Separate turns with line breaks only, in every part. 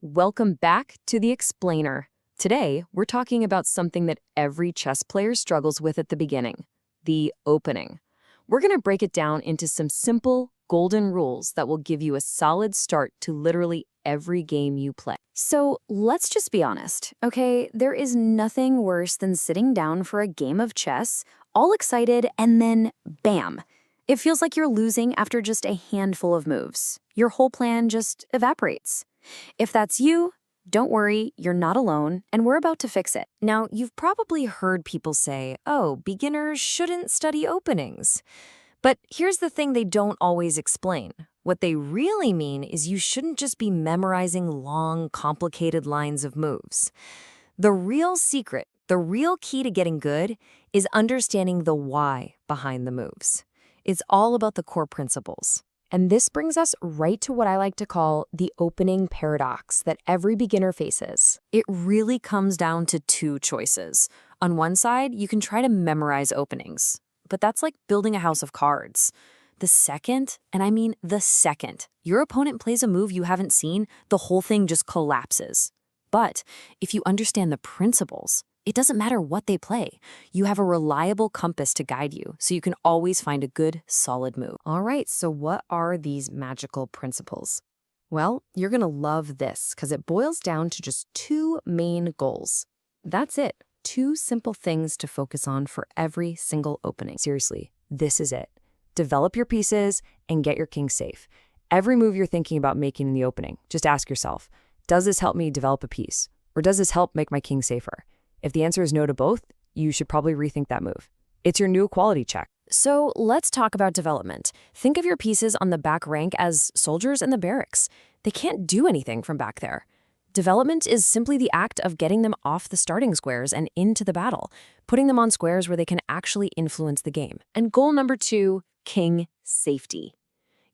Welcome back to The Explainer. Today, we're talking about something that every chess player struggles with at the beginning, the opening. We're going to break it down into some simple, golden rules that will give you a solid start to literally every game you play.
So let's just be honest, okay? There is nothing worse than sitting down for a game of chess, all excited, and then bam. It feels like you're losing after just a handful of moves. Your whole plan just evaporates. If that's you, don't worry, you're not alone, and we're about to fix it.
Now, you've probably heard people say, oh, beginners shouldn't study openings. But here's the thing they don't always explain. What they really mean is you shouldn't just be memorizing long, complicated lines of moves. The real secret, the real key to getting good, is understanding the why behind the moves. It's all about the core principles.
And this brings us right to what I like to call the opening paradox that every beginner faces.
It really comes down to two choices. On one side, you can try to memorize openings, but that's like building a house of cards. The second, and I mean the second, your opponent plays a move you haven't seen, the whole thing just collapses. But if you understand the principles, it doesn't matter what they play. You have a reliable compass to guide you, so you can always find a good, solid move.
All right, so what are these magical principles? Well, you're going to love this because it boils down to just two main goals. That's it. Two simple things to focus on for every single opening. Seriously, this is it. Develop your pieces and get your king safe. Every move you're thinking about making in the opening, just ask yourself, does this help me develop a piece? Or does this help make my king safer? If the answer is no to both, you should probably rethink that move. It's your new quality check.
So let's talk about development. Think of your pieces on the back rank as soldiers in the barracks. They can't do anything from back there. Development is simply the act of getting them off the starting squares and into the battle, putting them on squares where they can actually influence the game.
And goal number 2, king safety.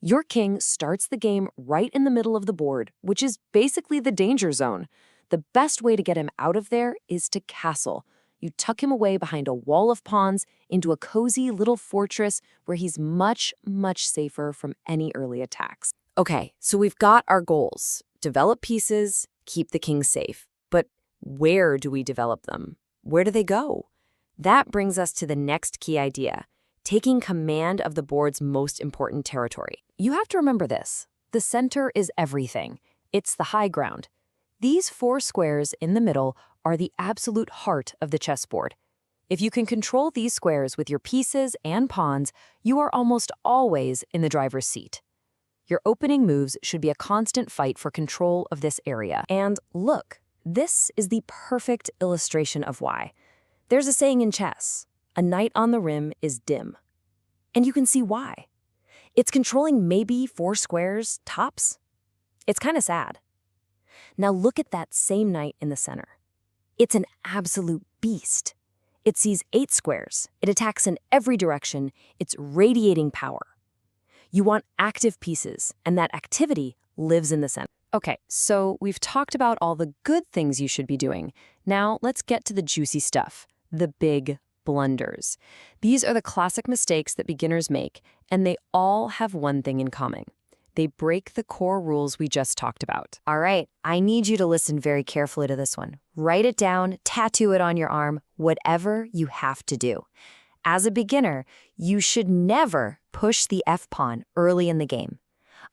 Your king starts the game right in the middle of the board, which is basically the danger zone. The best way to get him out of there is to castle. You tuck him away behind a wall of pawns into a cozy little fortress where he's much, much safer from any early attacks.
Okay, so we've got our goals. Develop pieces, keep the king safe. But where do we develop them? Where do they go? That brings us to the next key idea, taking command of the board's most important territory. You have to remember this. The center is everything. It's the high ground. These 4 squares in the middle are the absolute heart of the chessboard. If you can control these squares with your pieces and pawns, you are almost always in the driver's seat. Your opening moves should be a constant fight for control of this area. And look, this is the perfect illustration of why. There's a saying in chess, a knight on the rim is dim. And you can see why. It's controlling maybe 4 squares, tops. It's kind of sad. Now look at that same knight in the center. It's an absolute beast. It sees 8 squares. It attacks in every direction. It's radiating power. You want active pieces, and that activity lives in the center.
Okay, so we've talked about all the good things you should be doing. Now let's get to the juicy stuff, the big blunders. These are the classic mistakes that beginners make, and they all have one thing in common. They break the core rules we just talked about.
All right, I need you to listen very carefully to this one. Write it down, tattoo it on your arm, whatever you have to do. As a beginner, you should never push the F-pawn early in the game.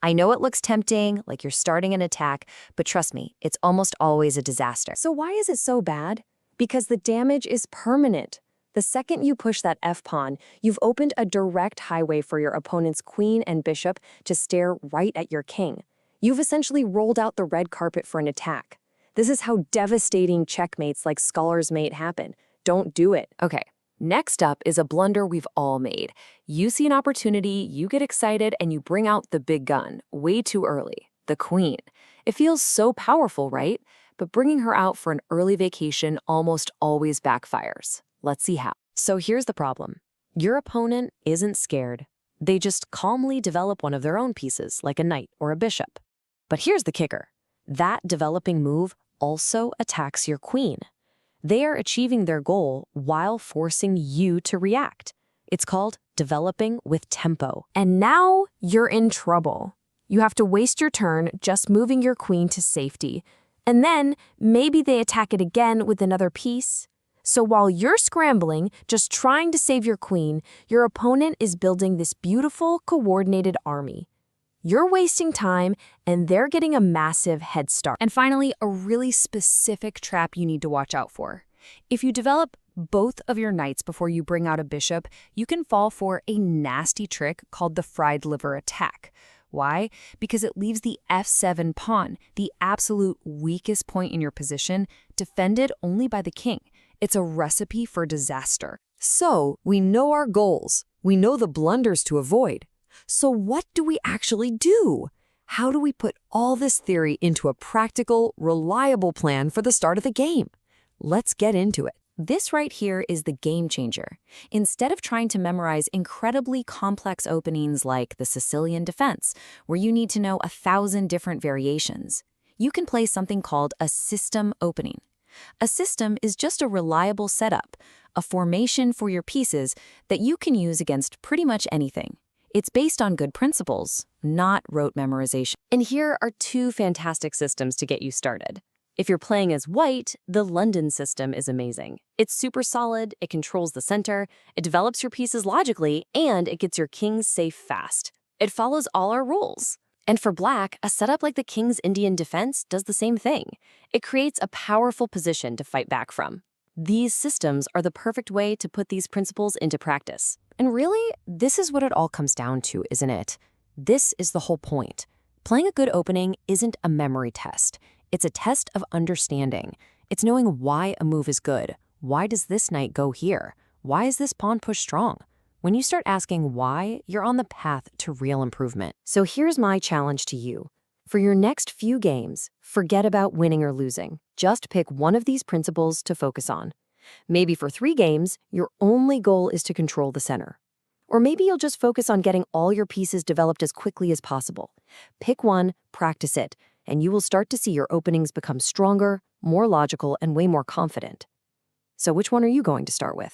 I know it looks tempting, like you're starting an attack, but trust me, it's almost always a disaster.
So why is it so bad? Because the damage is permanent. The second you push that F-pawn, you've opened a direct highway for your opponent's queen and bishop to stare right at your king. You've essentially rolled out the red carpet for an attack. This is how devastating checkmates like Scholar's Mate happen. Don't do it.
Okay, next up is a blunder we've all made. You see an opportunity, you get excited, and you bring out the big gun way too early, the queen. It feels so powerful, right? But bringing her out for an early vacation almost always backfires. Let's see how. So here's the problem. Your opponent isn't scared. They just calmly develop one of their own pieces, like a knight or a bishop. But here's the kicker. That developing move also attacks your queen. They are achieving their goal while forcing you to react. It's called developing with tempo.
And now you're in trouble. You have to waste your turn just moving your queen to safety.
And then maybe they attack it again with another piece. So while you're scrambling, just trying to save your queen, your opponent is building this beautiful, coordinated army. You're wasting time, and they're getting a massive head start.
And finally, a really specific trap you need to watch out for. If you develop both of your knights before you bring out a bishop, you can fall for a nasty trick called the fried liver attack. Why? Because it leaves the f7 pawn, the absolute weakest point in your position, defended only by the king. It's a recipe for disaster. So, we know our goals. We know the blunders to avoid. So what do we actually do? How do we put all this theory into a practical, reliable plan for the start of the game? Let's get into it.
This right here is the game changer. Instead of trying to memorize incredibly complex openings like the Sicilian defense, where you need to know 1,000 different variations, you can play something called a system opening. A system is just a reliable setup, a formation for your pieces that you can use against pretty much anything. It's based on good principles, not rote memorization.
And here are 2 fantastic systems to get you started. If you're playing as white, the London system is amazing. It's super solid, it controls the center, it develops your pieces logically, and it gets your kings safe fast. It follows all our rules. And for black, a setup like the King's Indian defense does the same thing. It creates a powerful position to fight back from. These systems are the perfect way to put these principles into practice. And really, this is what it all comes down to, isn't it? This is the whole point. Playing a good opening isn't a memory test. It's a test of understanding. It's knowing why a move is good. Why does this knight go here? Why is this pawn push strong? When you start asking why, you're on the path to real improvement. So here's my challenge to you. For your next few games, forget about winning or losing. Just pick one of these principles to focus on. Maybe for 3 games, your only goal is to control the center. Or maybe you'll just focus on getting all your pieces developed as quickly as possible. Pick one, practice it, and you will start to see your openings become stronger, more logical, and way more confident. So which one are you going to start with?